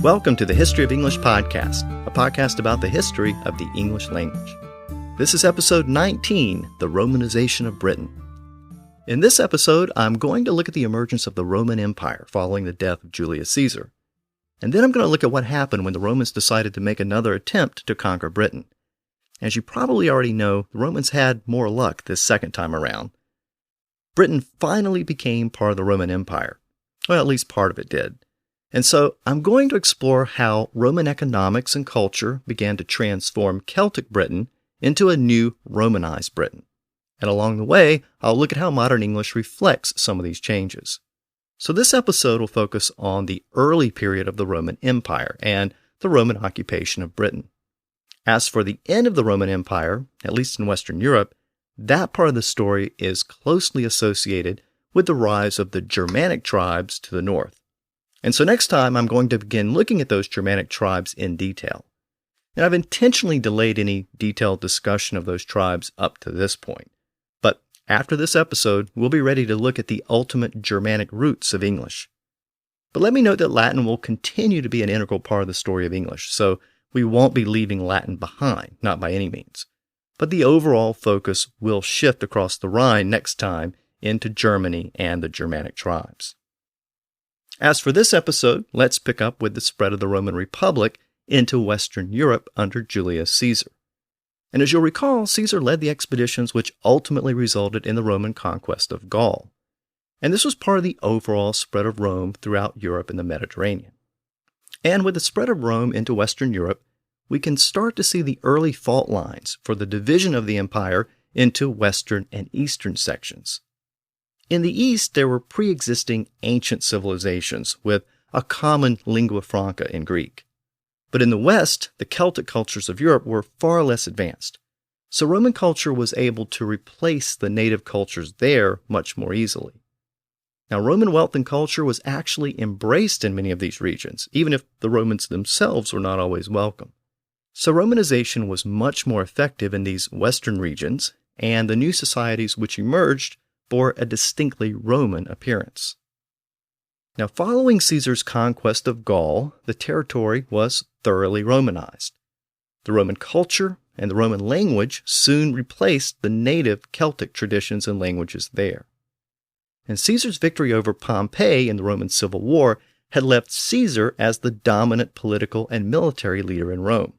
Welcome to the History of English podcast, a podcast about the history of the English language. This is episode 19, The Romanization of Britain. In this episode, I'm going to look at the emergence of the Roman Empire following the death of Julius Caesar. And then I'm going to look at what happened when the Romans decided to make another attempt to conquer Britain. As you probably already know, the Romans had more luck this second time around. Britain finally became part of the Roman Empire. Well, at least part of it did. And so I'm going to explore how Roman economics and culture began to transform Celtic Britain into a new Romanized Britain. And along the way, I'll look at how modern English reflects some of these changes. So this episode will focus on the early period of the Roman Empire and the Roman occupation of Britain. As for the end of the Roman Empire, at least in Western Europe, that part of the story is closely associated with the rise of the Germanic tribes to the north. And so next time, I'm going to begin looking at those Germanic tribes in detail. And I've intentionally delayed any detailed discussion of those tribes up to this point. But after this episode, we'll be ready to look at the ultimate Germanic roots of English. But let me note that Latin will continue to be an integral part of the story of English, so we won't be leaving Latin behind, not by any means. But the overall focus will shift across the Rhine next time into Germany and the Germanic tribes. As for this episode, let's pick up with the spread of the Roman Republic into Western Europe under Julius Caesar. And as you'll recall, Caesar led the expeditions which ultimately resulted in the Roman conquest of Gaul. And this was part of the overall spread of Rome throughout Europe and the Mediterranean. And with the spread of Rome into Western Europe, we can start to see the early fault lines for the division of the empire into Western and Eastern sections. In the East, there were pre-existing ancient civilizations with a common lingua franca in Greek. But in the West, the Celtic cultures of Europe were far less advanced. So Roman culture was able to replace the native cultures there much more easily. Now, Roman wealth and culture was actually embraced in many of these regions, even if the Romans themselves were not always welcome. So Romanization was much more effective in these Western regions, and the new societies which emerged bore a distinctly Roman appearance. Now, following Caesar's conquest of Gaul, the territory was thoroughly Romanized. The Roman culture and the Roman language soon replaced the native Celtic traditions and languages there. And Caesar's victory over Pompey in the Roman Civil War had left Caesar as the dominant political and military leader in Rome.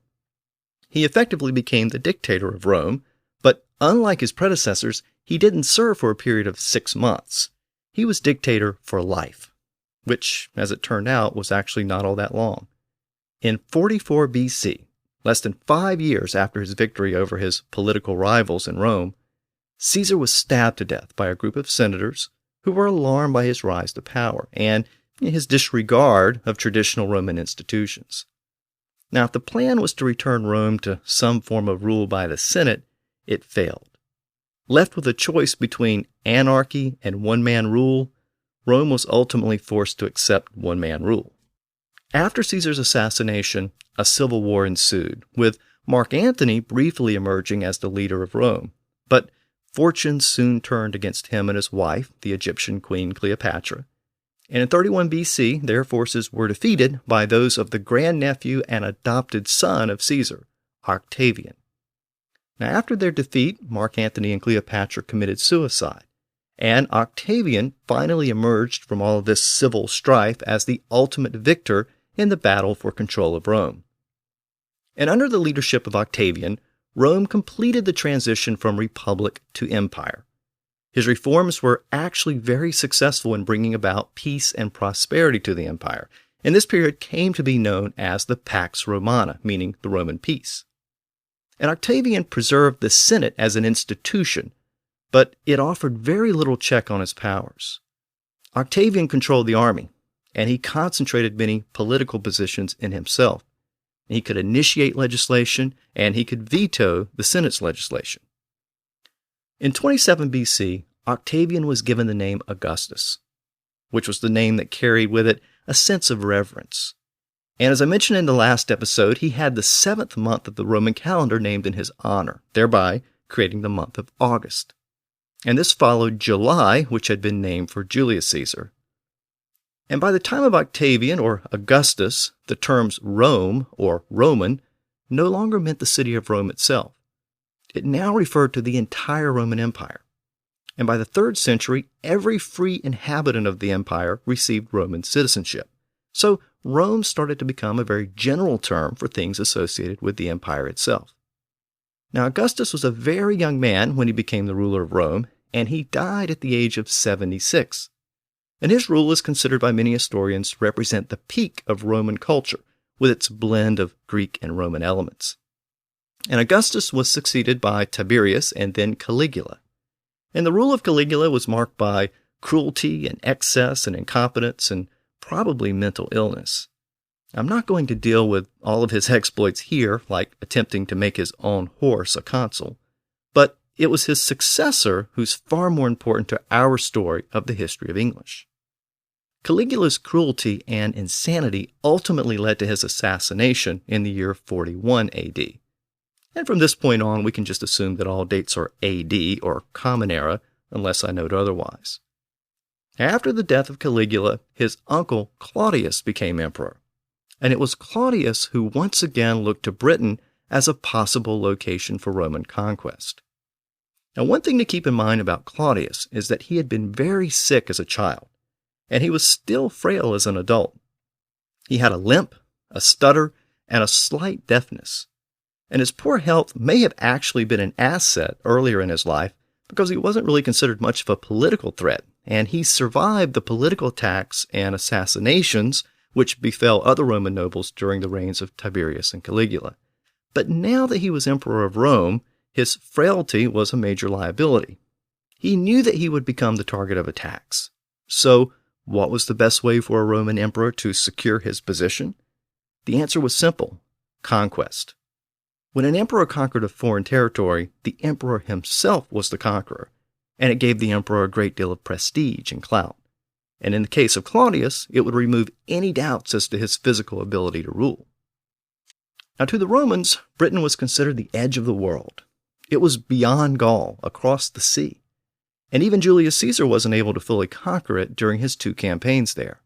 He effectively became the dictator of Rome, but unlike his predecessors, he didn't serve for a period of 6 months. He was dictator for life, which, as it turned out, was actually not all that long. In 44 BC, less than 5 years after his victory over his political rivals in Rome, Caesar was stabbed to death by a group of senators who were alarmed by his rise to power and his disregard of traditional Roman institutions. Now, if the plan was to return Rome to some form of rule by the Senate, it failed. Left with a choice between anarchy and one-man rule, Rome was ultimately forced to accept one-man rule. After Caesar's assassination, a civil war ensued, with Mark Antony briefly emerging as the leader of Rome. But fortune soon turned against him and his wife, the Egyptian queen Cleopatra. And in 31 BC, their forces were defeated by those of the grandnephew and adopted son of Caesar, Octavian. Now, after their defeat, Mark Antony and Cleopatra committed suicide, and Octavian finally emerged from all of this civil strife as the ultimate victor in the battle for control of Rome. And under the leadership of Octavian, Rome completed the transition from republic to empire. His reforms were actually very successful in bringing about peace and prosperity to the empire, and this period came to be known as the Pax Romana, meaning the Roman peace. And Octavian preserved the Senate as an institution, but it offered very little check on his powers. Octavian controlled the army, and he concentrated many political positions in himself. He could initiate legislation, and he could veto the Senate's legislation. In 27 BC, Octavian was given the name Augustus, which was the name that carried with it a sense of reverence. And as I mentioned in the last episode, he had the 7th month of the Roman calendar named in his honor, thereby creating the month of August. And this followed July, which had been named for Julius Caesar. And by the time of Octavian or Augustus, the terms Rome or Roman no longer meant the city of Rome itself. It now referred to the entire Roman Empire. And by the 3rd century, every free inhabitant of the empire received Roman citizenship. So Rome started to become a very general term for things associated with the empire itself. Now, Augustus was a very young man when he became the ruler of Rome, and he died at the age of 76. And his rule is considered by many historians to represent the peak of Roman culture, with its blend of Greek and Roman elements. And Augustus was succeeded by Tiberius and then Caligula. And the rule of Caligula was marked by cruelty and excess and incompetence and probably mental illness. I'm not going to deal with all of his exploits here, like attempting to make his own horse a consul, but it was his successor who's far more important to our story of the history of English. Caligula's cruelty and insanity ultimately led to his assassination in the year 41 AD. And from this point on, we can just assume that all dates are AD, or Common Era, unless I note otherwise. After the death of Caligula, his uncle Claudius became emperor. And it was Claudius who once again looked to Britain as a possible location for Roman conquest. Now, one thing to keep in mind about Claudius is that he had been very sick as a child, and he was still frail as an adult. He had a limp, a stutter, and a slight deafness. And his poor health may have actually been an asset earlier in his life because he wasn't really considered much of a political threat, and he survived the political attacks and assassinations which befell other Roman nobles during the reigns of Tiberius and Caligula. But now that he was emperor of Rome, his frailty was a major liability. He knew that he would become the target of attacks. So, what was the best way for a Roman emperor to secure his position? The answer was simple: conquest. When an emperor conquered a foreign territory, the emperor himself was the conqueror, and it gave the emperor a great deal of prestige and clout. And in the case of Claudius, it would remove any doubts as to his physical ability to rule. Now, to the Romans, Britain was considered the edge of the world. It was beyond Gaul, across the sea. And even Julius Caesar wasn't able to fully conquer it during his 2 campaigns there.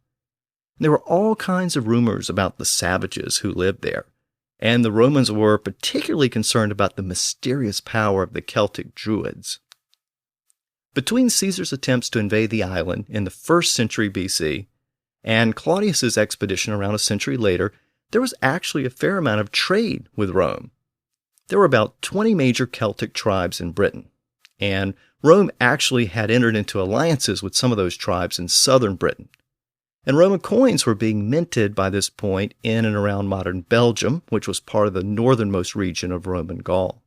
There were all kinds of rumors about the savages who lived there, and the Romans were particularly concerned about the mysterious power of the Celtic Druids. Between Caesar's attempts to invade the island in the 1st century BC and Claudius's expedition around a century later, there was actually a fair amount of trade with Rome. There were about 20 major Celtic tribes in Britain, and Rome actually had entered into alliances with some of those tribes in southern Britain. And Roman coins were being minted by this point in and around modern Belgium, which was part of the northernmost region of Roman Gaul.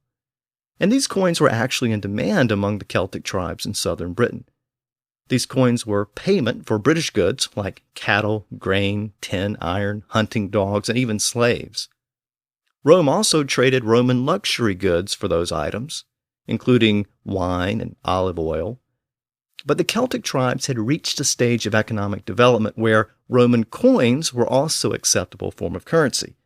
And these coins were actually in demand among the Celtic tribes in southern Britain. These coins were payment for British goods like cattle, grain, tin, iron, hunting dogs, and even slaves. Rome also traded Roman luxury goods for those items, including wine and olive oil. But the Celtic tribes had reached a stage of economic development where Roman coins were also an acceptable form of currency.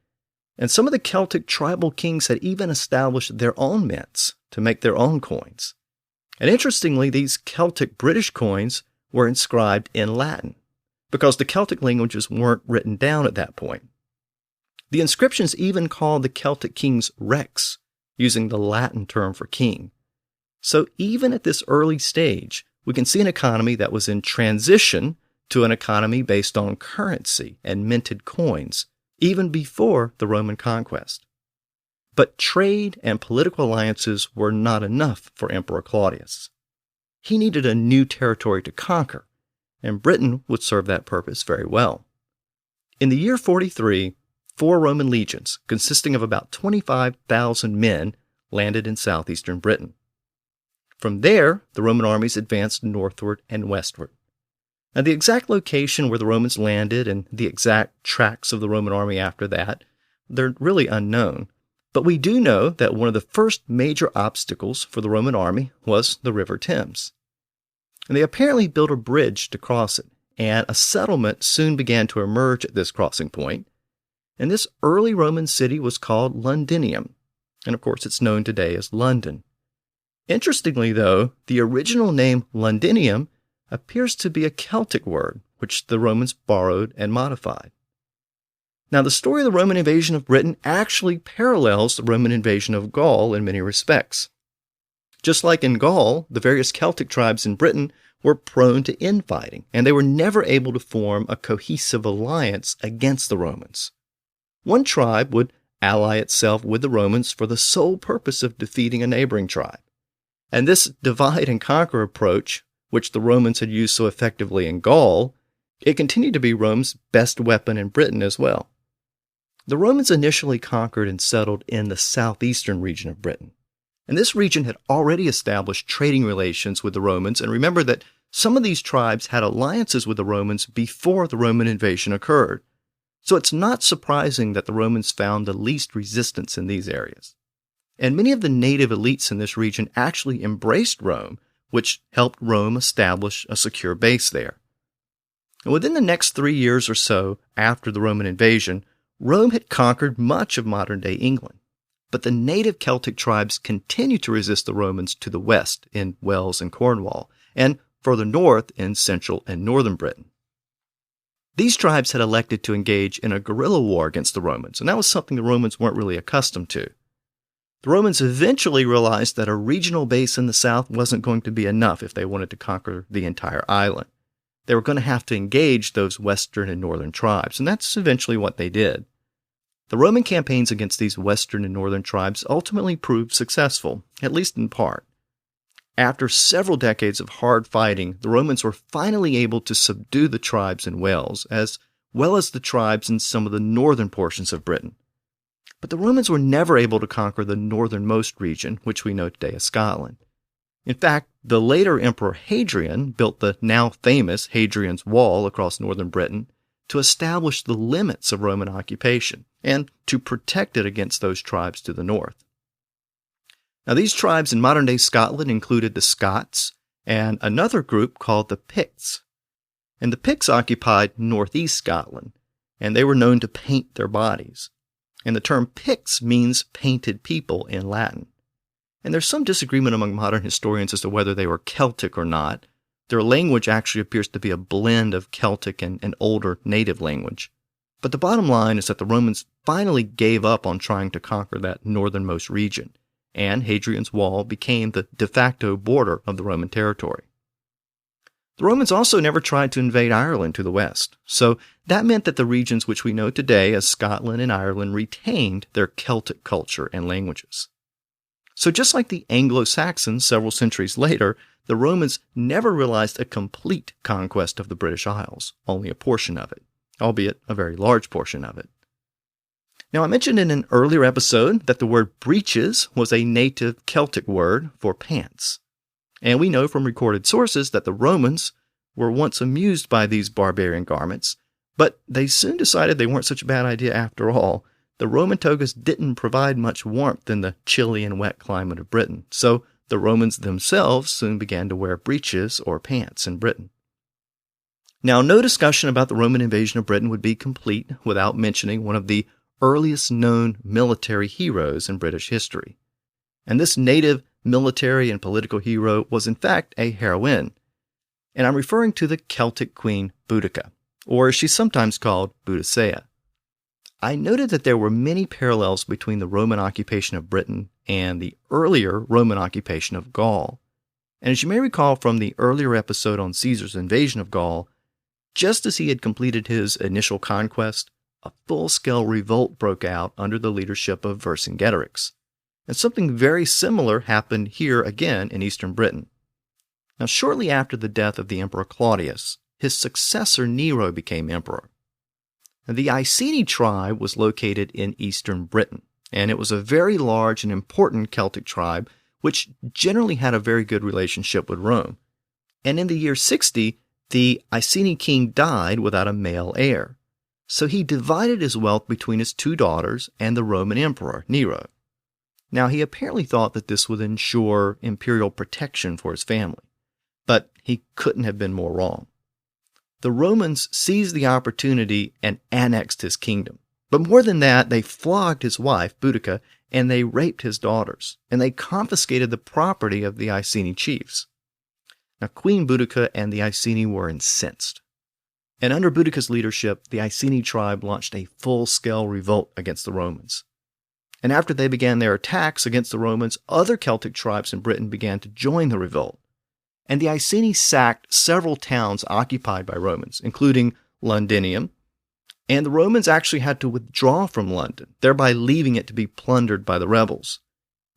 And some of the Celtic tribal kings had even established their own mints to make their own coins. And interestingly, these Celtic British coins were inscribed in Latin, because the Celtic languages weren't written down at that point. The inscriptions even called the Celtic kings rex, using the Latin term for king. So even at this early stage, we can see an economy that was in transition to an economy based on currency and minted coins, even before the Roman conquest. But trade and political alliances were not enough for Emperor Claudius. He needed a new territory to conquer, and Britain would serve that purpose very well. In the year 43, 4 Roman legions, consisting of about 25,000 men, landed in southeastern Britain. From there, the Roman armies advanced northward and westward. Now, the exact location where the Romans landed and the exact tracks of the Roman army after that, they're really unknown. But we do know that one of the first major obstacles for the Roman army was the River Thames. And they apparently built a bridge to cross it, and a settlement soon began to emerge at this crossing point. And this early Roman city was called Londinium, and of course it's known today as London. Interestingly, though, the original name Londinium appears to be a Celtic word, which the Romans borrowed and modified. Now, the story of the Roman invasion of Britain actually parallels the Roman invasion of Gaul in many respects. Just like in Gaul, the various Celtic tribes in Britain were prone to infighting, and they were never able to form a cohesive alliance against the Romans. One tribe would ally itself with the Romans for the sole purpose of defeating a neighboring tribe. And this divide and conquer approach, which the Romans had used so effectively in Gaul, it continued to be Rome's best weapon in Britain as well. The Romans initially conquered and settled in the southeastern region of Britain. And this region had already established trading relations with the Romans, and remember that some of these tribes had alliances with the Romans before the Roman invasion occurred. So it's not surprising that the Romans found the least resistance in these areas. And many of the native elites in this region actually embraced Rome, which helped Rome establish a secure base there. And within the next 3 years or so after the Roman invasion, Rome had conquered much of modern-day England. But the native Celtic tribes continued to resist the Romans to the west in Wales and Cornwall, and further north in central and northern Britain. These tribes had elected to engage in a guerrilla war against the Romans, and that was something the Romans weren't really accustomed to. The Romans eventually realized that a regional base in the south wasn't going to be enough if they wanted to conquer the entire island. They were going to have to engage those western and northern tribes, and that's eventually what they did. The Roman campaigns against these western and northern tribes ultimately proved successful, at least in part. After several decades of hard fighting, the Romans were finally able to subdue the tribes in Wales, as well as the tribes in some of the northern portions of Britain. But the Romans were never able to conquer the northernmost region, which we know today as Scotland. In fact, the later Emperor Hadrian built the now famous Hadrian's Wall across northern Britain to establish the limits of Roman occupation and to protect it against those tribes to the north. Now, these tribes in modern-day Scotland included the Scots and another group called the Picts. And the Picts occupied northeast Scotland, and they were known to paint their bodies. And the term Picts means painted people in Latin. And there's some disagreement among modern historians as to whether they were Celtic or not. Their language actually appears to be a blend of Celtic and older native language. But the bottom line is that the Romans finally gave up on trying to conquer that northernmost region, and Hadrian's Wall became the de facto border of the Roman territory. The Romans also never tried to invade Ireland to the west, so that meant that the regions which we know today as Scotland and Ireland retained their Celtic culture and languages. So just like the Anglo-Saxons several centuries later, the Romans never realized a complete conquest of the British Isles, only a portion of it, albeit a very large portion of it. Now, I mentioned in an earlier episode that the word breeches was a native Celtic word for pants. And we know from recorded sources that the Romans were once amused by these barbarian garments, but they soon decided they weren't such a bad idea after all. The Roman togas didn't provide much warmth in the chilly and wet climate of Britain, so the Romans themselves soon began to wear breeches or pants in Britain. Now, no discussion about the Roman invasion of Britain would be complete without mentioning one of the earliest known military heroes in British history. And this native military and political hero was in fact a heroine. And I'm referring to the Celtic queen Boudica, or as she's sometimes called, Boudicca. I noted that there were many parallels between the Roman occupation of Britain and the earlier Roman occupation of Gaul. And as you may recall from the earlier episode on Caesar's invasion of Gaul, just as he had completed his initial conquest, a full-scale revolt broke out under the leadership of Vercingetorix. And something very similar happened here again in eastern Britain. Now, shortly after the death of the Emperor Claudius, his successor Nero became emperor. Now, the Iceni tribe was located in eastern Britain, and it was a very large and important Celtic tribe which generally had a very good relationship with Rome. And in the year 60, the Iceni king died without a male heir. So he divided his wealth between his two daughters and the Roman emperor, Nero. Now, he apparently thought that this would ensure imperial protection for his family, but he couldn't have been more wrong. The Romans seized the opportunity and annexed his kingdom. But more than that, they flogged his wife, Boudica, and they raped his daughters, and they confiscated the property of the Iceni chiefs. Now, Queen Boudica and the Iceni were incensed. And under Boudicca's leadership, the Iceni tribe launched a full-scale revolt against the Romans. And after they began their attacks against the Romans, other Celtic tribes in Britain began to join the revolt. And the Iceni sacked several towns occupied by Romans, including Londinium, and the Romans actually had to withdraw from London, thereby leaving it to be plundered by the rebels.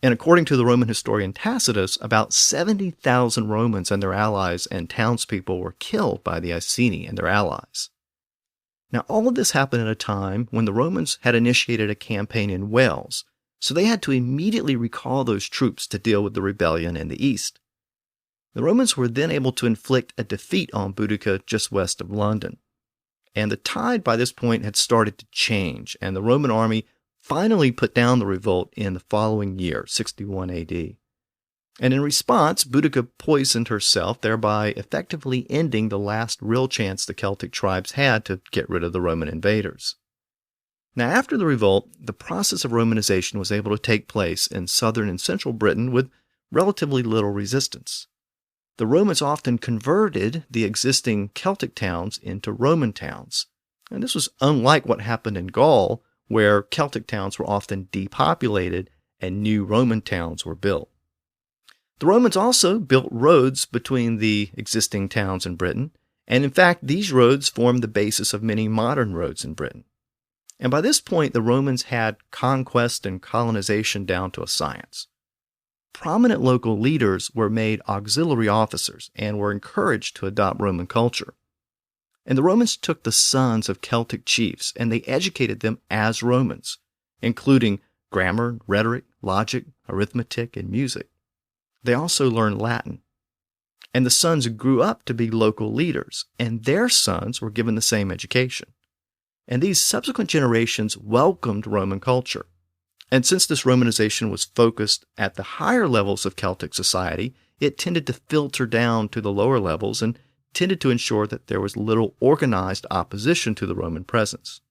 And according to the Roman historian Tacitus, about 70,000 Romans and their allies and townspeople were killed by the Iceni and their allies. Now, all of this happened at a time when the Romans had initiated a campaign in Wales, so they had to immediately recall those troops to deal with the rebellion in the east. The Romans were then able to inflict a defeat on Boudicca just west of London. And the tide by this point had started to change, and the Roman army finally put down the revolt in the following year, 61 AD. And in response, Boudicca poisoned herself, thereby effectively ending the last real chance the Celtic tribes had to get rid of the Roman invaders. Now, after the revolt, the process of Romanization was able to take place in southern and central Britain with relatively little resistance. The Romans often converted the existing Celtic towns into Roman towns, and this was unlike what happened in Gaul, where Celtic towns were often depopulated and new Roman towns were built. The Romans also built roads between the existing towns in Britain, and in fact, these roads formed the basis of many modern roads in Britain. And by this point, the Romans had conquest and colonization down to a science. Prominent local leaders were made auxiliary officers and were encouraged to adopt Roman culture. And the Romans took the sons of Celtic chiefs and they educated them as Romans, including grammar, rhetoric, logic, arithmetic, and music. They also learned Latin. And the sons grew up to be local leaders, and their sons were given the same education. And these subsequent generations welcomed Roman culture. And since this Romanization was focused at the higher levels of Celtic society, it tended to filter down to the lower levels and tended to ensure that there was little organized opposition to the Roman presence.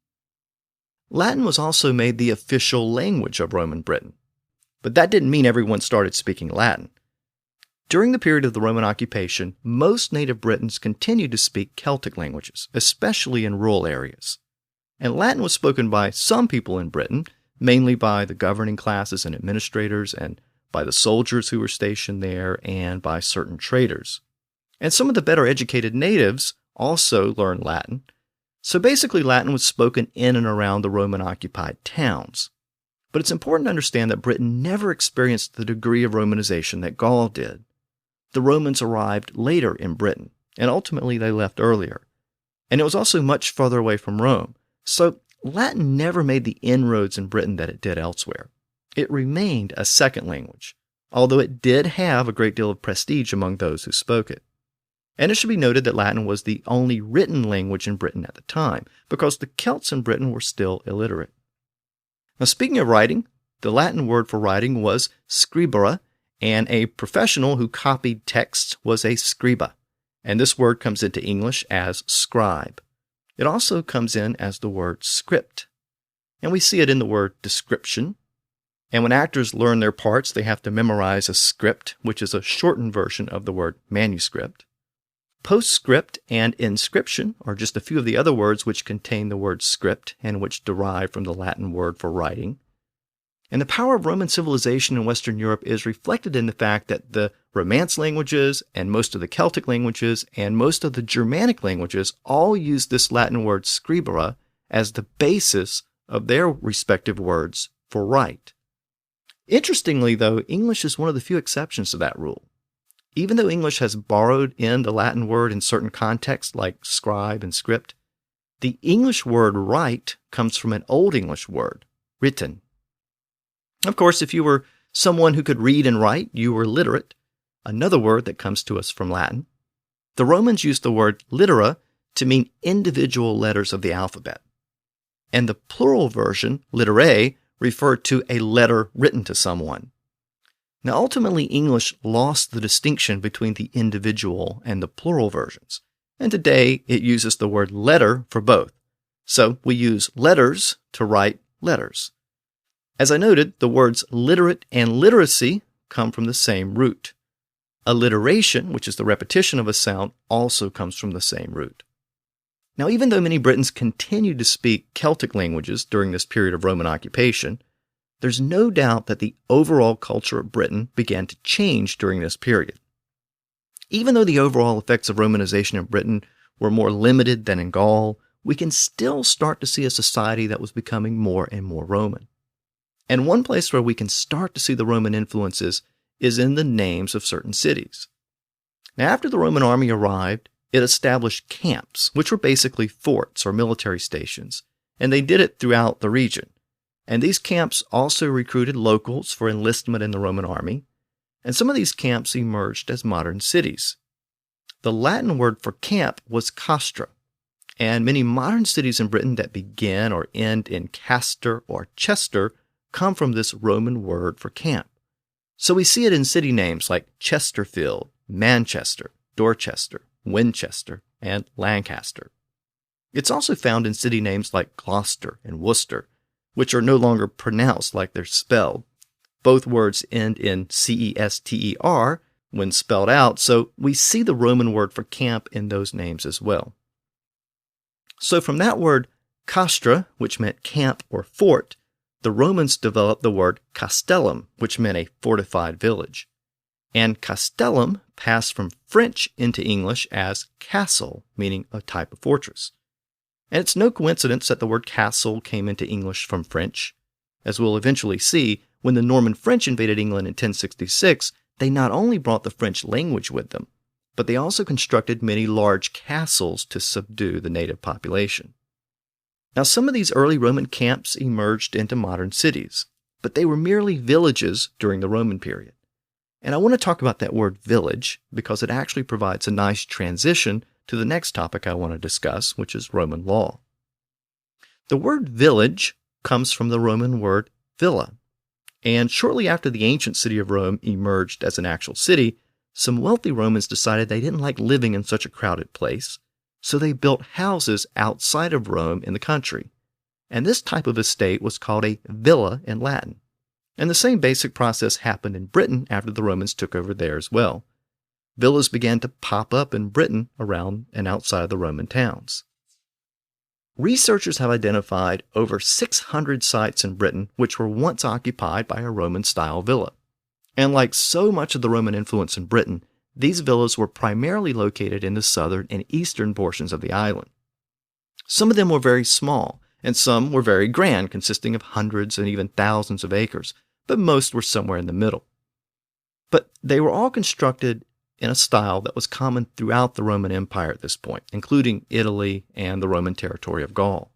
Latin was also made the official language of Roman Britain, but that didn't mean everyone started speaking Latin. During the period of the Roman occupation, most native Britons continued to speak Celtic languages, especially in rural areas. And Latin was spoken by some people in Britain, mainly by the governing classes and administrators, and by the soldiers who were stationed there, and by certain traders. And some of the better educated natives also learned Latin. So basically, Latin was spoken in and around the Roman-occupied towns. But it's important to understand that Britain never experienced the degree of Romanization that Gaul did. The Romans arrived later in Britain, and ultimately they left earlier. And it was also much further away from Rome. So Latin never made the inroads in Britain that it did elsewhere. It remained a second language, although it did have a great deal of prestige among those who spoke it. And it should be noted that Latin was the only written language in Britain at the time, because the Celts in Britain were still illiterate. Now, speaking of writing, the Latin word for writing was scribere, and a professional who copied texts was a scriba. And this word comes into English as scribe. It also comes in as the word script. And we see it in the word description. And when actors learn their parts, they have to memorize a script, which is a shortened version of the word manuscript. Postscript and inscription are just a few of the other words which contain the word script and which derive from the Latin word for writing. And the power of Roman civilization in Western Europe is reflected in the fact that the Romance languages and most of the Celtic languages and most of the Germanic languages all use this Latin word scribere as the basis of their respective words for write. Interestingly, though, English is one of the few exceptions to that rule. Even though English has borrowed in the Latin word in certain contexts like scribe and script, the English word write comes from an Old English word, written. Of course, if you were someone who could read and write, you were literate, another word that comes to us from Latin. The Romans used the word littera to mean individual letters of the alphabet. And the plural version, literae, referred to a letter written to someone. Now, ultimately, English lost the distinction between the individual and the plural versions, and today it uses the word letter for both. So we use letters to write letters. As I noted, the words literate and literacy come from the same root. Alliteration, which is the repetition of a sound, also comes from the same root. Now, even though many Britons continued to speak Celtic languages during this period of Roman occupation, there's no doubt that the overall culture of Britain began to change during this period. Even though the overall effects of Romanization in Britain were more limited than in Gaul, we can still start to see a society that was becoming more and more Roman. And one place where we can start to see the Roman influences is in the names of certain cities. Now, after the Roman army arrived, it established camps, which were basically forts or military stations, and they did it throughout the region. And these camps also recruited locals for enlistment in the Roman army, and some of these camps emerged as modern cities. The Latin word for camp was castra, and many modern cities in Britain that begin or end in castor or chester come from this Roman word for camp. So we see it in city names like Chesterfield, Manchester, Dorchester, Winchester, and Lancaster. It's also found in city names like Gloucester and Worcester, which are no longer pronounced like they're spelled. Both words end in C-E-S-T-E-R when spelled out, so we see the Roman word for camp in those names as well. So from that word castra, which meant camp or fort, the Romans developed the word castellum, which meant a fortified village. And castellum passed from French into English as castle, meaning a type of fortress. And it's no coincidence that the word castle came into English from French. As we'll eventually see, when the Norman French invaded England in 1066, they not only brought the French language with them, but they also constructed many large castles to subdue the native population. Now, some of these early Roman camps emerged into modern cities, but they were merely villages during the Roman period. And I want to talk about that word village because it actually provides a nice transition to the next topic I want to discuss, which is Roman law. The word village comes from the Roman word villa, and shortly after the ancient city of Rome emerged as an actual city, some wealthy Romans decided they didn't like living in such a crowded place, so they built houses outside of Rome in the country. And this type of estate was called a villa in Latin. And the same basic process happened in Britain after the Romans took over there as well. Villas began to pop up in Britain around and outside of the Roman towns. Researchers have identified over 600 sites in Britain which were once occupied by a Roman-style villa. And like so much of the Roman influence in Britain, these villas were primarily located in the southern and eastern portions of the island. Some of them were very small, and some were very grand, consisting of hundreds and even thousands of acres, but most were somewhere in the middle. But they were all constructed in a style that was common throughout the Roman Empire at this point, including Italy and the Roman territory of Gaul.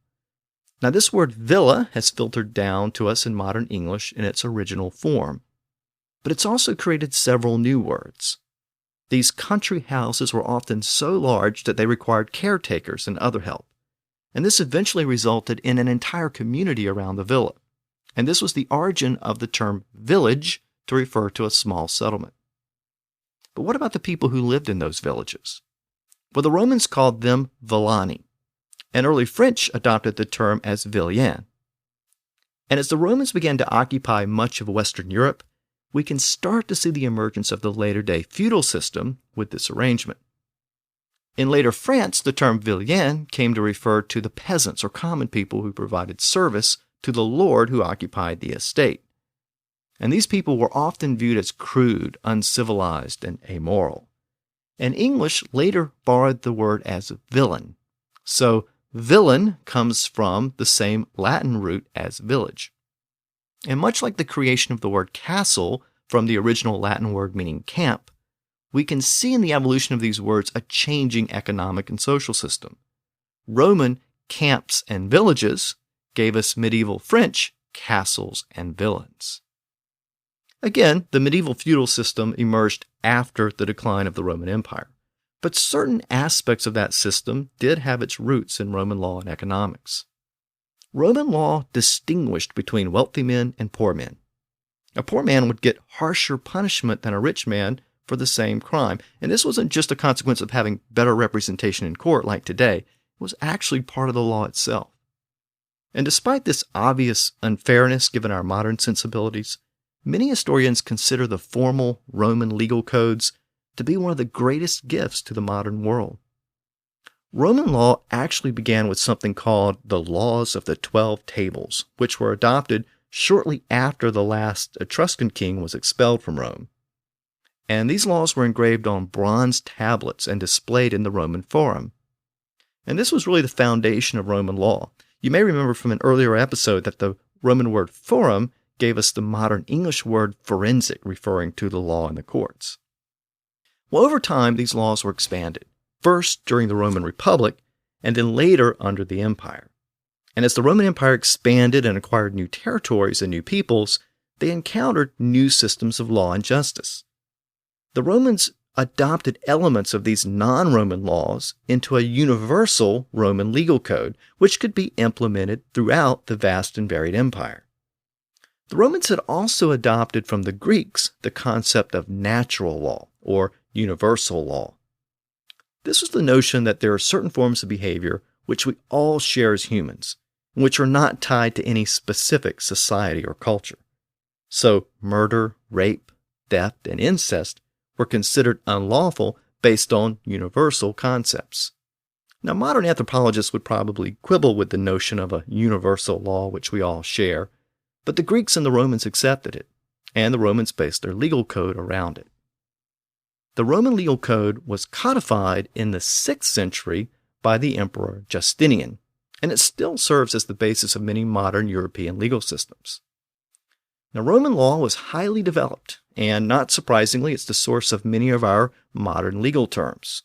Now, this word villa has filtered down to us in modern English in its original form, but it's also created several new words. These country houses were often so large that they required caretakers and other help, and this eventually resulted in an entire community around the villa, and this was the origin of the term village to refer to a small settlement. But what about the people who lived in those villages? Well, the Romans called them villani, and early French adopted the term as villian. And as the Romans began to occupy much of Western Europe, we can start to see the emergence of the later-day feudal system with this arrangement. In later France, the term villein came to refer to the peasants or common people who provided service to the lord who occupied the estate. And these people were often viewed as crude, uncivilized, and amoral. And English later borrowed the word as villain. So villain comes from the same Latin root as village. And much like the creation of the word castle from the original Latin word meaning camp, we can see in the evolution of these words a changing economic and social system. Roman camps and villages gave us medieval French castles and villas. Again, the medieval feudal system emerged after the decline of the Roman Empire, but certain aspects of that system did have its roots in Roman law and economics. Roman law distinguished between wealthy men and poor men. A poor man would get harsher punishment than a rich man for the same crime, and this wasn't just a consequence of having better representation in court like today. It was actually part of the law itself. And despite this obvious unfairness given our modern sensibilities, many historians consider the formal Roman legal codes to be one of the greatest gifts to the modern world. Roman law actually began with something called the Laws of the 12 Tables, which were adopted shortly after the last Etruscan king was expelled from Rome. And these laws were engraved on bronze tablets and displayed in the Roman Forum. And this was really the foundation of Roman law. You may remember from an earlier episode that the Roman word forum gave us the modern English word forensic, referring to the law in the courts. Well, over time, these laws were expanded, first during the Roman Republic, and then later under the Empire. And as the Roman Empire expanded and acquired new territories and new peoples, they encountered new systems of law and justice. The Romans adopted elements of these non-Roman laws into a universal Roman legal code, which could be implemented throughout the vast and varied empire. The Romans had also adopted from the Greeks the concept of natural law, or universal law. This was the notion that there are certain forms of behavior which we all share as humans, and which are not tied to any specific society or culture. So murder, rape, theft, and incest were considered unlawful based on universal concepts. Now, modern anthropologists would probably quibble with the notion of a universal law which we all share, but the Greeks and the Romans accepted it, and the Romans based their legal code around it. The Roman legal code was codified in the 6th century by the Emperor Justinian, and it still serves as the basis of many modern European legal systems. Now, Roman law was highly developed, and not surprisingly, it's the source of many of our modern legal terms.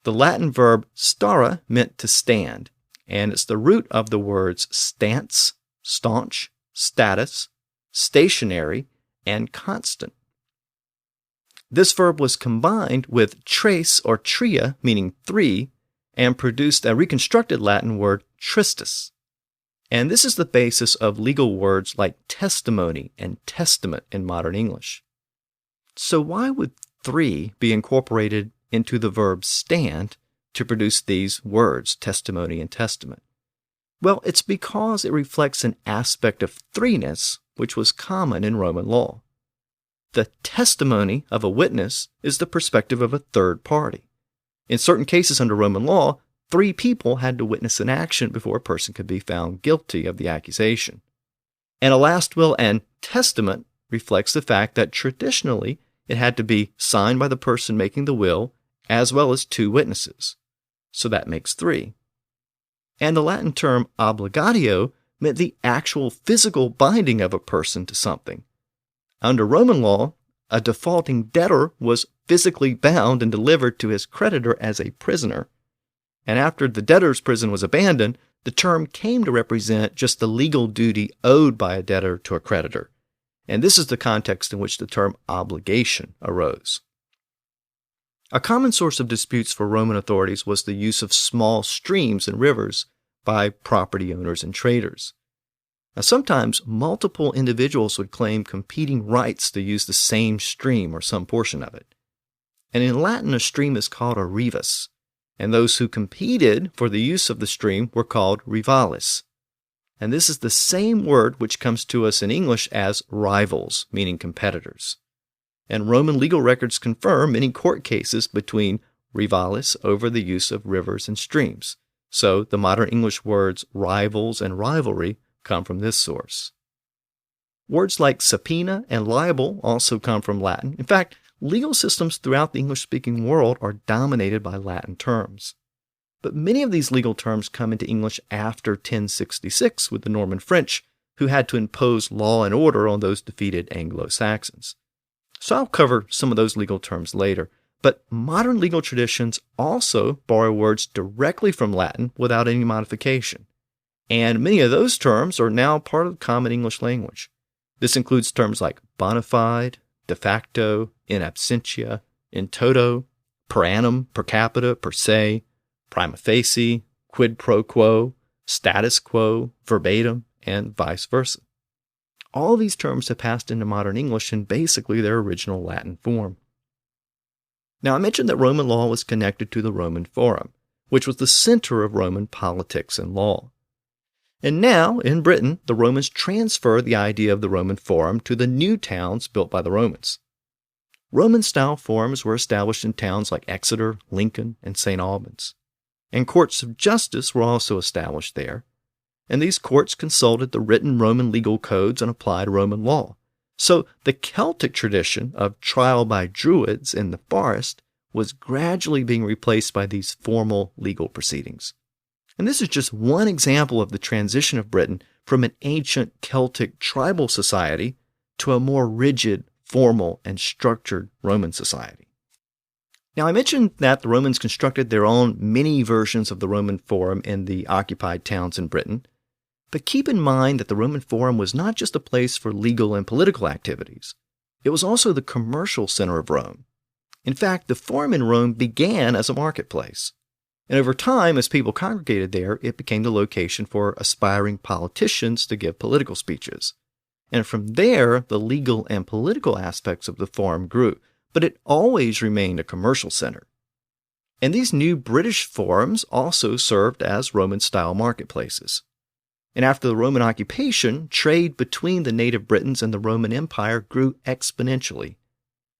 The Latin verb stare meant to stand, and it's the root of the words stance, staunch, status, stationary, and constant. This verb was combined with tres or tria, meaning three, and produced a reconstructed Latin word tristis. And this is the basis of legal words like testimony and testament in modern English. So why would three be incorporated into the verb stand to produce these words, testimony and testament? Well, it's because it reflects an aspect of threeness which was common in Roman law. The testimony of a witness is the perspective of a third party. In certain cases under Roman law, 3 people had to witness an action before a person could be found guilty of the accusation. And a last will and testament reflects the fact that traditionally it had to be signed by the person making the will as well as 2 witnesses. So that makes 3. And the Latin term obligatio meant the actual physical binding of a person to something. Under Roman law, a defaulting debtor was physically bound and delivered to his creditor as a prisoner. And after the debtor's prison was abandoned, the term came to represent just the legal duty owed by a debtor to a creditor. And this is the context in which the term obligation arose. A common source of disputes for Roman authorities was the use of small streams and rivers by property owners and traders. Now, sometimes multiple individuals would claim competing rights to use the same stream or some portion of it. And in Latin, a stream is called a rivus, and those who competed for the use of the stream were called rivalis. And this is the same word which comes to us in English as rivals, meaning competitors. And Roman legal records confirm many court cases between rivalis over the use of rivers and streams. So the modern English words rivals and rivalry come from this source. Words like subpoena and libel also come from Latin. In fact, legal systems throughout the English-speaking world are dominated by Latin terms. But many of these legal terms come into English after 1066 with the Norman French, who had to impose law and order on those defeated Anglo-Saxons. So I'll cover some of those legal terms later. But modern legal traditions also borrow words directly from Latin without any modification. And many of those terms are now part of the common English language. This includes terms like bona fide, de facto, in absentia, in toto, per annum, per capita, per se, prima facie, quid pro quo, status quo, verbatim, and vice versa. All these terms have passed into modern English in basically their original Latin form. Now, I mentioned that Roman law was connected to the Roman Forum, which was the center of Roman politics and law. And now, in Britain, the Romans transfer the idea of the Roman Forum to the new towns built by the Romans. Roman-style forums were established in towns like Exeter, Lincoln, and St. Albans. And courts of justice were also established there. And these courts consulted the written Roman legal codes and applied Roman law. So the Celtic tradition of trial by druids in the forest was gradually being replaced by these formal legal proceedings. And this is just one example of the transition of Britain from an ancient Celtic tribal society to a more rigid, formal, and structured Roman society. Now, I mentioned that the Romans constructed their own mini versions of the Roman Forum in the occupied towns in Britain. But keep in mind that the Roman Forum was not just a place for legal and political activities. It was also the commercial center of Rome. In fact, the Forum in Rome began as a marketplace. And over time, as people congregated there, it became the location for aspiring politicians to give political speeches. And from there, the legal and political aspects of the Forum grew, but it always remained a commercial center. And these new British forums also served as Roman-style marketplaces. And after the Roman occupation, trade between the native Britons and the Roman Empire grew exponentially.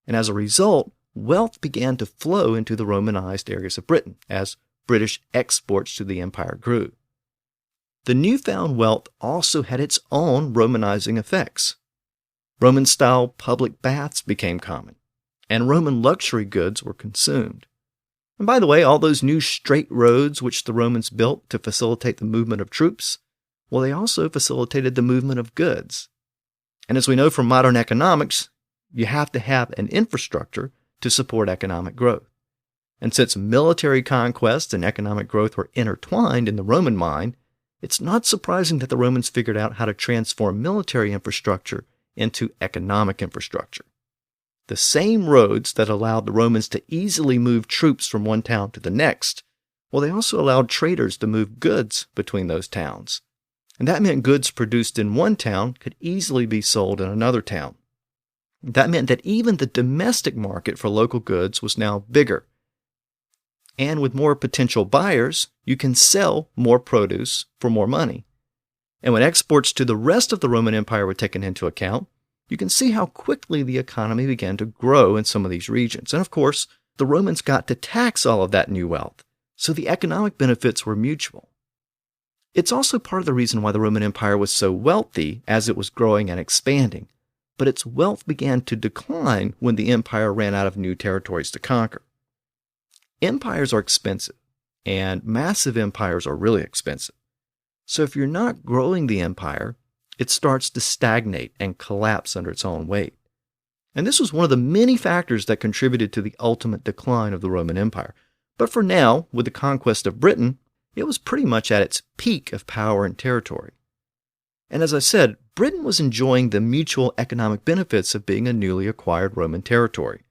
And as a result, wealth began to flow into the Romanized areas of Britain as British exports to the empire grew. The newfound wealth also had its own Romanizing effects. Roman-style public baths became common, and Roman luxury goods were consumed. And by the way, all those new straight roads which the Romans built to facilitate the movement of troops, well, they also facilitated the movement of goods. And as we know from modern economics, you have to have an infrastructure to support economic growth. And since military conquest and economic growth were intertwined in the Roman mind, it's not surprising that the Romans figured out how to transform military infrastructure into economic infrastructure. The same roads that allowed the Romans to easily move troops from one town to the next, well, they also allowed traders to move goods between those towns. And that meant goods produced in one town could easily be sold in another town. That meant that even the domestic market for local goods was now bigger. And with more potential buyers, you can sell more produce for more money. And when exports to the rest of the Roman Empire were taken into account, you can see how quickly the economy began to grow in some of these regions. And of course, the Romans got to tax all of that new wealth, so the economic benefits were mutual. It's also part of the reason why the Roman Empire was so wealthy as it was growing and expanding, but its wealth began to decline when the empire ran out of new territories to conquer. Empires are expensive, and massive empires are really expensive. So if you're not growing the empire, it starts to stagnate and collapse under its own weight. And this was one of the many factors that contributed to the ultimate decline of the Roman Empire. But for now, with the conquest of Britain, it was pretty much at its peak of power and territory. And as I said, Britain was enjoying the mutual economic benefits of being a newly acquired Roman territory.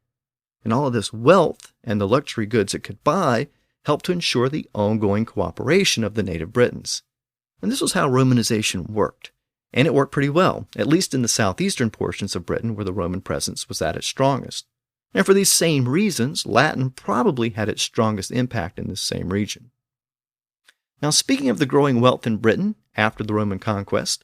And all of this wealth and the luxury goods it could buy helped to ensure the ongoing cooperation of the native Britons. And this was how Romanization worked. And it worked pretty well, at least in the southeastern portions of Britain where the Roman presence was at its strongest. And for these same reasons, Latin probably had its strongest impact in this same region. Now, speaking of the growing wealth in Britain after the Roman conquest,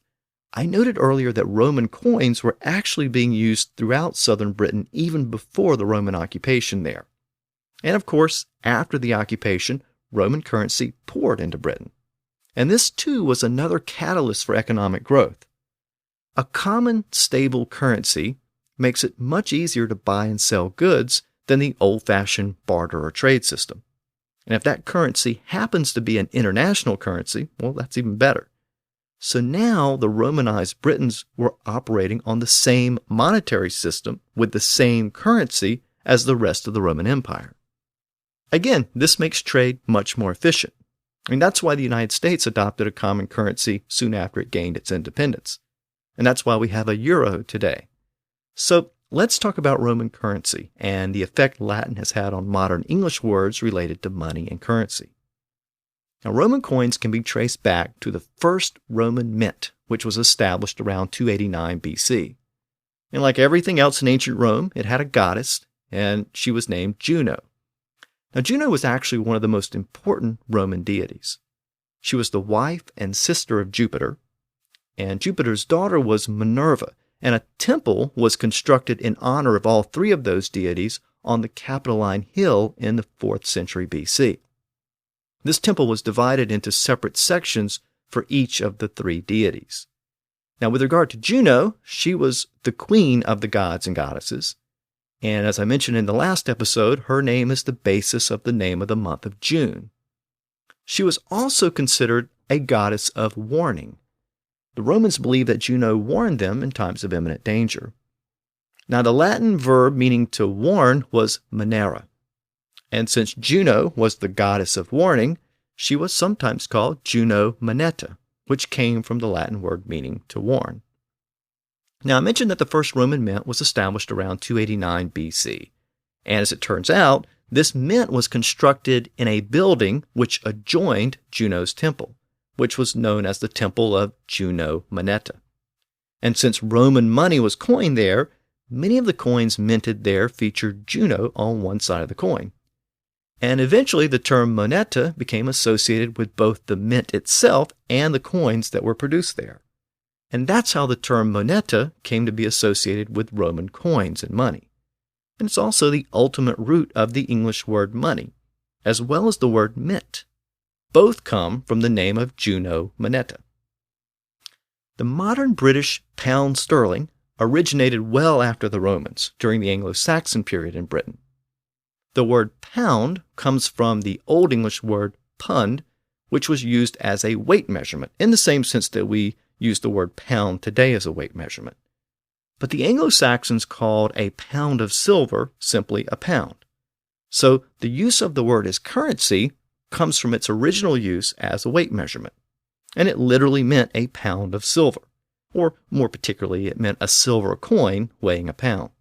I noted earlier that Roman coins were actually being used throughout southern Britain even before the Roman occupation there. And of course, after the occupation, Roman currency poured into Britain. And this too was another catalyst for economic growth. A common, stable currency makes it much easier to buy and sell goods than the old-fashioned barter or trade system. And if that currency happens to be an international currency, well, that's even better. So now the Romanized Britons were operating on the same monetary system with the same currency as the rest of the Roman Empire. Again, this makes trade much more efficient. And that's why the United States adopted a common currency soon after it gained its independence. And that's why we have a euro today. So let's talk about Roman currency and the effect Latin has had on modern English words related to money and currency. Now, Roman coins can be traced back to the first Roman mint, which was established around 289 BC. And like everything else in ancient Rome, it had a goddess, and she was named Juno. Now, Juno was actually one of the most important Roman deities. She was the wife and sister of Jupiter, and Jupiter's daughter was Minerva, and a temple was constructed in honor of all three of those deities on the Capitoline Hill in the 4th century BC. This temple was divided into separate sections for each of the three deities. Now, with regard to Juno, she was the queen of the gods and goddesses. And as I mentioned in the last episode, her name is the basis of the name of the month of June. She was also considered a goddess of warning. The Romans believed that Juno warned them in times of imminent danger. Now, the Latin verb meaning to warn was manera. And since Juno was the goddess of warning, she was sometimes called Juno Manetta, which came from the Latin word meaning to warn. Now, I mentioned that the first Roman mint was established around 289 BC. And as it turns out, this mint was constructed in a building which adjoined Juno's temple, which was known as the Temple of Juno Manetta. And since Roman money was coined there, many of the coins minted there featured Juno on one side of the coin. And eventually the term moneta became associated with both the mint itself and the coins that were produced there. And that's how the term moneta came to be associated with Roman coins and money. And it's also the ultimate root of the English word money, as well as the word mint. Both come from the name of Juno Manetta. The modern British pound sterling originated well after the Romans, during the Anglo-Saxon period in Britain. The word pound comes from the Old English word pund, which was used as a weight measurement, in the same sense that we use the word pound today as a weight measurement. But the Anglo-Saxons called a pound of silver simply a pound. So the use of the word as currency comes from its original use as a weight measurement, and it literally meant a pound of silver, or more particularly, it meant a silver coin weighing a pound.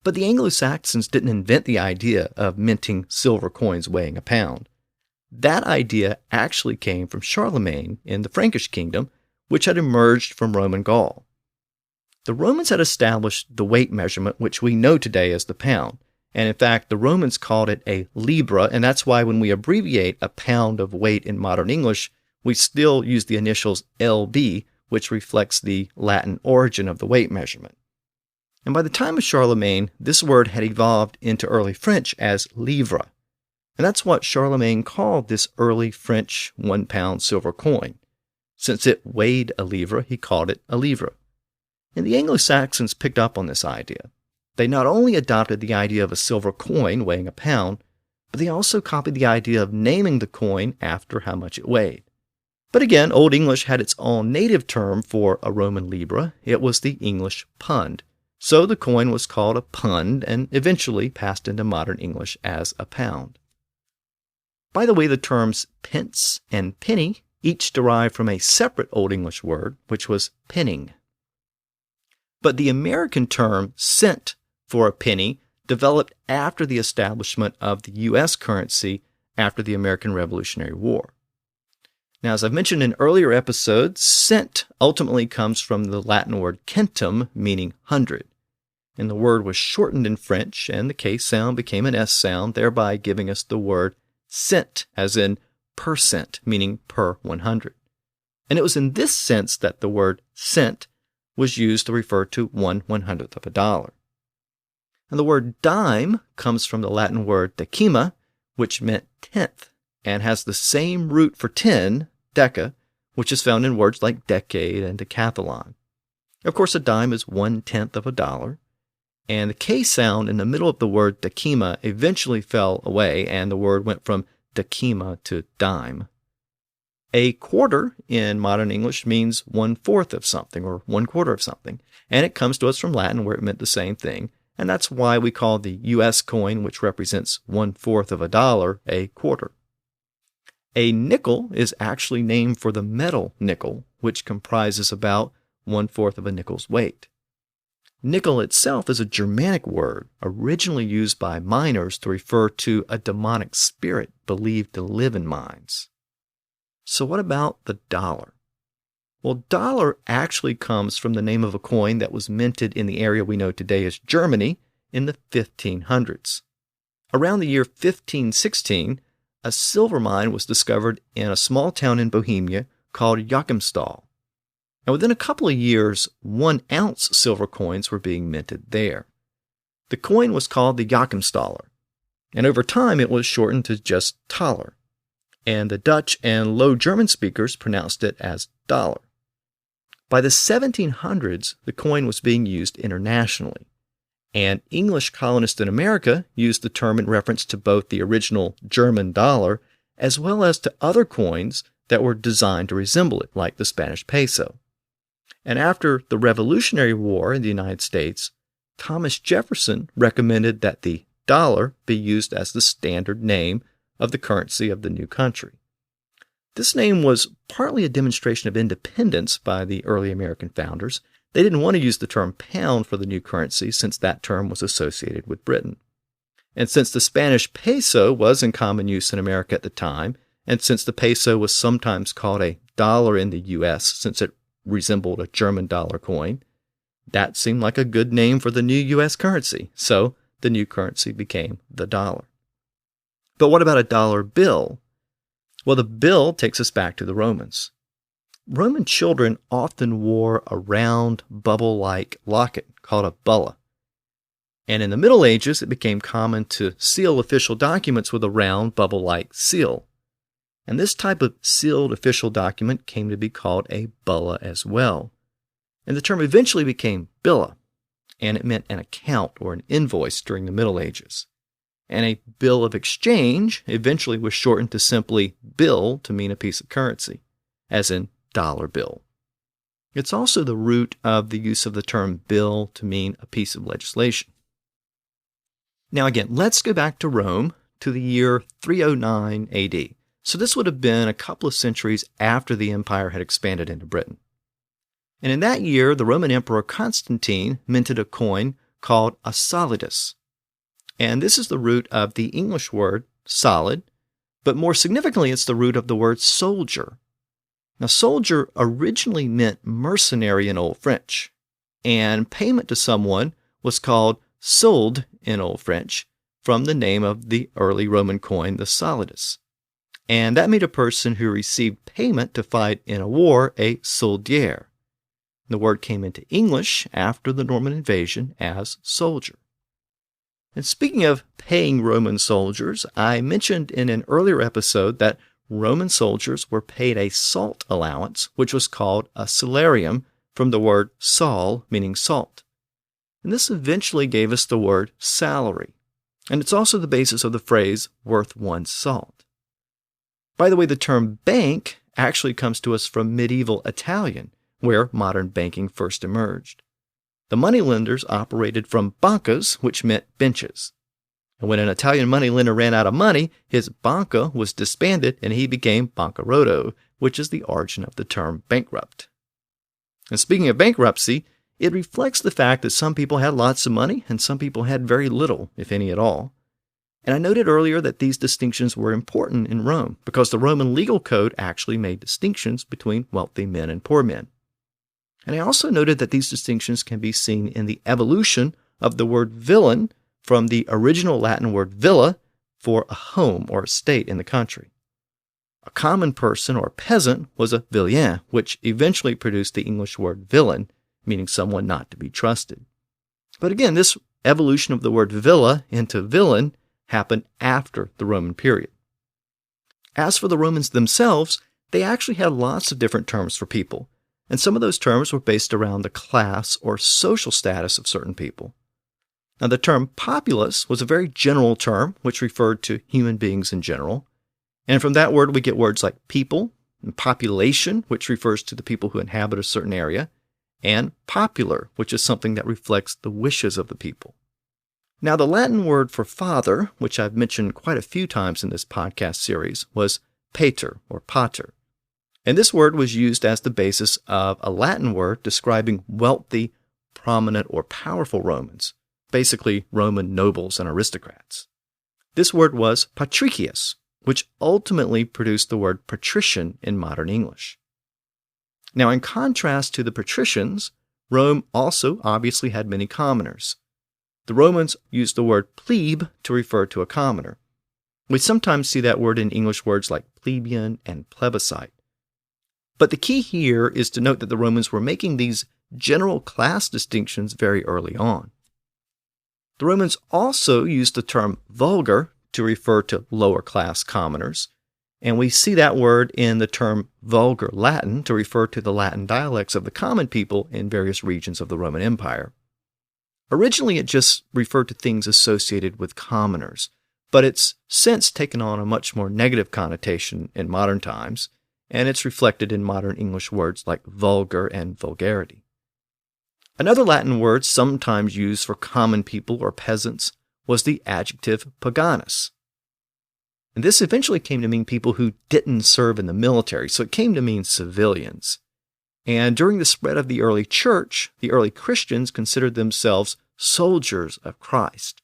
But the Anglo-Saxons didn't invent the idea of minting silver coins weighing a pound. That idea actually came from Charlemagne in the Frankish kingdom, which had emerged from Roman Gaul. The Romans had established the weight measurement which we know today as the pound, and in fact the Romans called it a libra, and that's why when we abbreviate a pound of weight in modern English, we still use the initials LB, which reflects the Latin origin of the weight measurement. And by the time of Charlemagne, this word had evolved into early French as livre. And that's what Charlemagne called this early French 1 pound silver coin. Since it weighed a livre, he called it a livre. And the Anglo-Saxons picked up on this idea. They not only adopted the idea of a silver coin weighing a pound, but they also copied the idea of naming the coin after how much it weighed. But again, Old English had its own native term for a Roman libra. It was the English pund. So the coin was called a pund and eventually passed into modern English as a pound. By the way, the terms pence and penny each derived from a separate Old English word, which was penning. But the American term cent for a penny developed after the establishment of the U.S. currency after the American Revolutionary War. Now, as I've mentioned in earlier episodes, cent ultimately comes from the Latin word centum, meaning 100. And the word was shortened in French, and the K sound became an S sound, thereby giving us the word cent, as in per cent, meaning per 100. And it was in this sense that the word cent was used to refer to 1/100th of a dollar. And the word dime comes from the Latin word decima, which meant tenth, and has the same root for 10, deca, which is found in words like decade and decathlon. Of course, a dime is 1/10 of a dollar, and the K sound in the middle of the word decima eventually fell away, and the word went from decima to dime. A quarter in modern English means 1/4 of something, or 1/4 of something, and it comes to us from Latin where it meant the same thing, and that's why we call the U.S. coin, which represents 1/4 of a dollar, a quarter. A nickel is actually named for the metal nickel, which comprises about 1/4 of a nickel's weight. Nickel itself is a Germanic word, originally used by miners to refer to a demonic spirit believed to live in mines. So what about the dollar? Well, dollar actually comes from the name of a coin that was minted in the area we know today as Germany in the 1500s. Around the year 1516, a silver mine was discovered in a small town in Bohemia called Joachimsthal. And within a couple of years, 1-ounce silver coins were being minted there. The coin was called the Joachimsthaler, and over time it was shortened to just thaler. and the Dutch and Low German speakers pronounced it as dollar. By the 1700s, the coin was being used internationally, and English colonists in America used the term in reference to both the original German dollar as well as to other coins that were designed to resemble it, like the Spanish peso. And after the Revolutionary War in the United States, Thomas Jefferson recommended that the dollar be used as the standard name of the currency of the new country. This name was partly a demonstration of independence by the early American founders. They didn't want to use the term pound for the new currency since that term was associated with Britain. And since the Spanish peso was in common use in America at the time, and since the peso was sometimes called a dollar in the U.S. since it resembled a German dollar coin, that seemed like a good name for the new U.S. currency, so the new currency became the dollar. But what about a dollar bill? Well, the bill takes us back to the Romans. Roman children often wore a round, bubble-like locket called a bulla. And in the Middle Ages, it became common to seal official documents with a round, bubble-like seal. And this type of sealed official document came to be called a bulla as well. And the term eventually became billa, and it meant an account or an invoice during the Middle Ages. And a bill of exchange eventually was shortened to simply bill to mean a piece of currency, as in dollar bill. It's also the root of the use of the term bill to mean a piece of legislation. Now again, let's go back to Rome to the year 309 AD. So this would have been a couple of centuries after the empire had expanded into Britain. And in that year, the Roman Emperor Constantine minted a coin called a solidus. And this is the root of the English word solid, but more significantly, it's the root of the word soldier. Now, soldier originally meant mercenary in Old French, and payment to someone was called solde in Old French, from the name of the early Roman coin, the solidus. And that made a person who received payment to fight in a war a soldier. The word came into English after the Norman invasion as soldier. And speaking of paying Roman soldiers, I mentioned in an earlier episode that Roman soldiers were paid a salt allowance, which was called a salarium, from the word sal, meaning salt. And this eventually gave us the word salary. And it's also the basis of the phrase worth one salt. By the way, the term bank actually comes to us from medieval Italian, where modern banking first emerged. The moneylenders operated from bancas, which meant benches. And when an Italian moneylender ran out of money, his banca was disbanded and he became bancaroto, which is the origin of the term bankrupt. And speaking of bankruptcy, it reflects the fact that some people had lots of money and some people had very little, if any at all. And I noted earlier that these distinctions were important in Rome because the Roman legal code actually made distinctions between wealthy men and poor men. And I also noted that these distinctions can be seen in the evolution of the word villain from the original Latin word villa for a home or estate in the country. A common person or peasant was a villain, which eventually produced the English word villain, meaning someone not to be trusted. But again, this evolution of the word villa into villain happened after the Roman period. As for the Romans themselves, they actually had lots of different terms for people, and some of those terms were based around the class or social status of certain people. Now, the term populace was a very general term which referred to human beings in general, and from that word we get words like people, and population, which refers to the people who inhabit a certain area, and popular, which is something that reflects the wishes of the people. Now, the Latin word for father, which I've mentioned quite a few times in this podcast series, was pater or pater. And this word was used as the basis of a Latin word describing wealthy, prominent, or powerful Romans, basically Roman nobles and aristocrats. This word was patricius, which ultimately produced the word patrician in modern English. Now, in contrast to the patricians, Rome also obviously had many commoners. The Romans used the word plebe to refer to a commoner. We sometimes see that word in English words like plebeian and plebiscite. But the key here is to note that the Romans were making these general class distinctions very early on. The Romans also used the term vulgar to refer to lower class commoners, And we see that word in the term vulgar Latin to refer to the Latin dialects of the common people in various regions of the Roman Empire. Originally, it just referred to things associated with commoners, but it's since taken on a much more negative connotation in modern times, and it's reflected in modern English words like vulgar and vulgarity. Another Latin word sometimes used for common people or peasants was the adjective paganus. And this eventually came to mean people who didn't serve in the military, so it came to mean civilians. And during the spread of the early church, the early Christians considered themselves soldiers of Christ.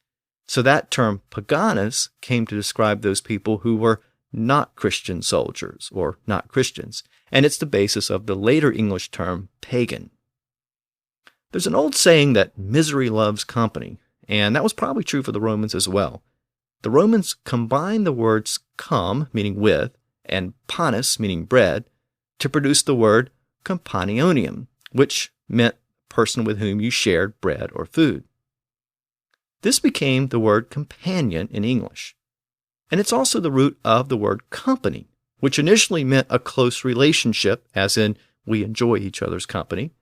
So that term paganus came to describe those people who were not Christian soldiers or not Christians, and it's the basis of the later English term pagan. There's an old saying that misery loves company, and that was probably true for the Romans as well. The Romans combined the words com, meaning with, and panis, meaning bread, to produce the word companionium, which meant person with whom you shared bread or food. This became the word companion in English. And it's also the root of the word company, which initially meant a close relationship, as in we enjoy each other's company,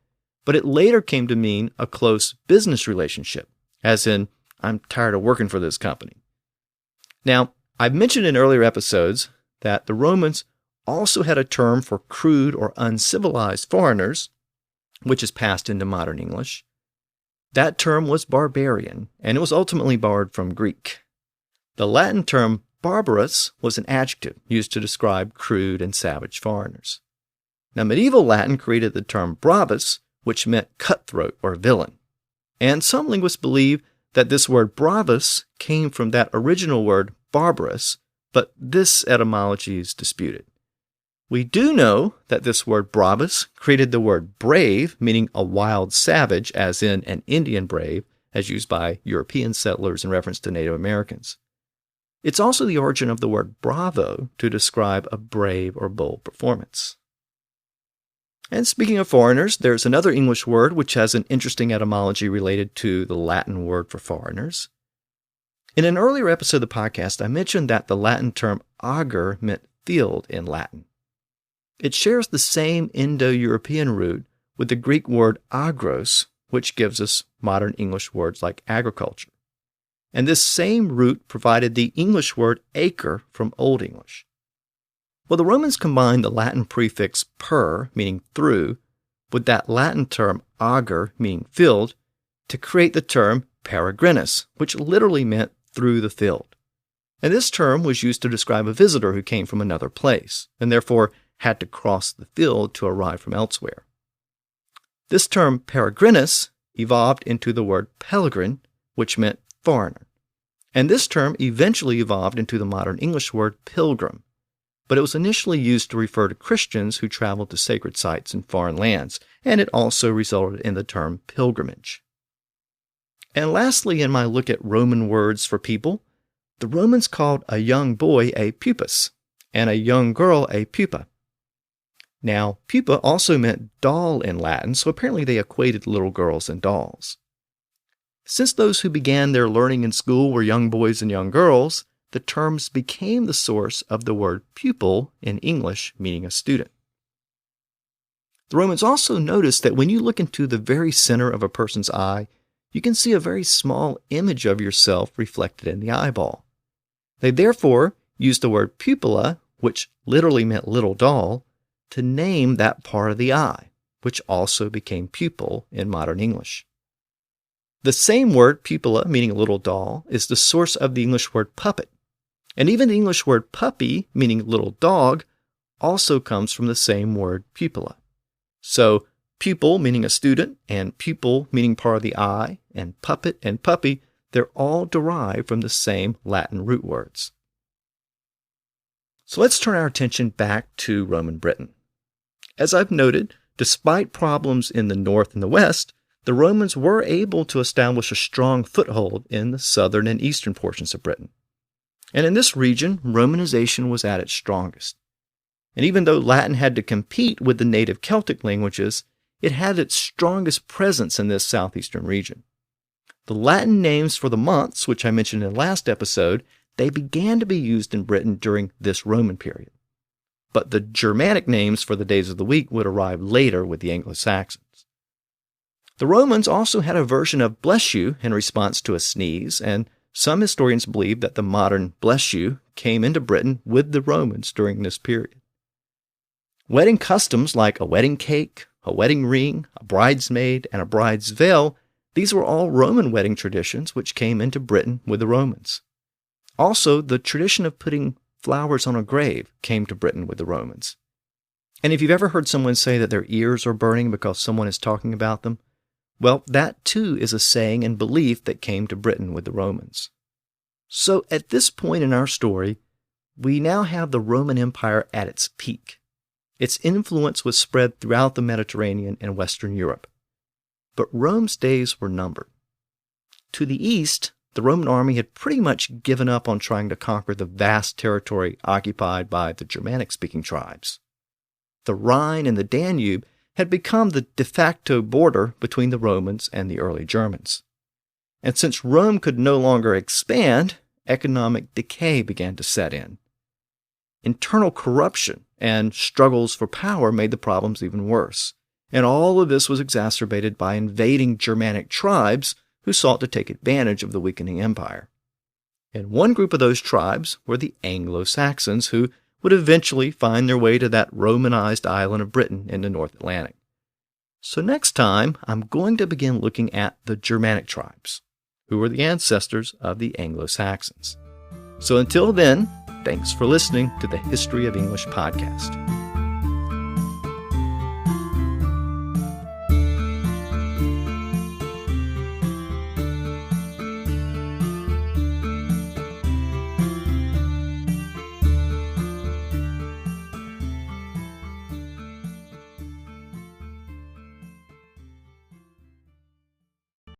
but it later came to mean a close business relationship, as in I'm tired of working for this company. Now, I've mentioned in earlier episodes that the Romans also had a term for crude or uncivilized foreigners, which is passed into modern English. That term was barbarian, and it was ultimately borrowed from Greek. The Latin term barbarous was an adjective used to describe crude and savage foreigners. Now, medieval Latin created the term bravus, which meant cutthroat or villain. And some linguists believe that this word bravus came from that original word barbarous, but this etymology is disputed. We do know that this word bravus created the word brave, meaning a wild savage, as in an Indian brave, as used by European settlers in reference to Native Americans. It's also the origin of the word bravo to describe a brave or bold performance. And speaking of foreigners, there's another English word which has an interesting etymology related to the Latin word for foreigners. In an earlier episode of the podcast, I mentioned that the Latin term ager meant field in Latin. It shares the same Indo-European root with the Greek word agros, which gives us modern English words like agriculture. And this same root provided the English word acre from Old English. Well, the Romans combined the Latin prefix per, meaning through, with that Latin term ager, meaning field, to create the term peregrinus, which literally meant through the field. And this term was used to describe a visitor who came from another place, and therefore had to cross the field to arrive from elsewhere. This term peregrinus evolved into the word peregrine, which meant foreigner. And this term eventually evolved into the modern English word pilgrim, but it was initially used to refer to Christians who traveled to sacred sites in foreign lands, and it also resulted in the term pilgrimage. And lastly, in my look at Roman words for people, the Romans called a young boy a pupus, and a young girl a pupa. Now, pupa also meant doll in Latin, so apparently they equated little girls and dolls. Since those who began their learning in school were young boys and young girls, the terms became the source of the word pupil in English, meaning a student. The Romans also noticed that when you look into the very center of a person's eye, you can see a very small image of yourself reflected in the eyeball. They therefore used the word pupilla, which literally meant little doll, to name that part of the eye, which also became pupil in modern English. The same word, pupilla, meaning little doll, is the source of the English word puppet. And even the English word puppy, meaning little dog, also comes from the same word pupilla. So pupil, meaning a student, and pupil, meaning part of the eye, and puppet and puppy, they're all derived from the same Latin root words. So let's turn our attention back to Roman Britain. As I've noted, despite problems in the north and the west, the Romans were able to establish a strong foothold in the southern and eastern portions of Britain. And in this region, Romanization was at its strongest. And even though Latin had to compete with the native Celtic languages, it had its strongest presence in this southeastern region. The Latin names for the months, which I mentioned in the last episode, they began to be used in Britain during this Roman period. but the Germanic names for the days of the week would arrive later with the Anglo-Saxons. The Romans also had a version of bless you in response to a sneeze, and some historians believe that the modern bless you came into Britain with the Romans during this period. Wedding customs like a wedding cake, a wedding ring, a bridesmaid, and a bride's veil, these were all Roman wedding traditions which came into Britain with the Romans. Also, the tradition of putting flowers on a grave came to Britain with the Romans. And if you've ever heard someone say that their ears are burning because someone is talking about them, well, that too is a saying and belief that came to Britain with the Romans. So at this point in our story, we now have the Roman Empire at its peak. Its influence was spread throughout the Mediterranean and Western Europe. But Rome's days were numbered. To the east, the Roman army had pretty much given up on trying to conquer the vast territory occupied by the Germanic-speaking tribes. The Rhine and the Danube had become the de facto border between the Romans and the early Germans. And since Rome could no longer expand, economic decay began to set in. Internal corruption and struggles for power made the problems even worse. And all of this was exacerbated by invading Germanic tribes who sought to take advantage of the weakening empire. And one group of those tribes were the Anglo-Saxons, who would eventually find their way to that Romanized island of Britain in the North Atlantic. So next time, I'm going to begin looking at the Germanic tribes, who were the ancestors of the Anglo-Saxons. So until then, thanks for listening to the History of English podcast.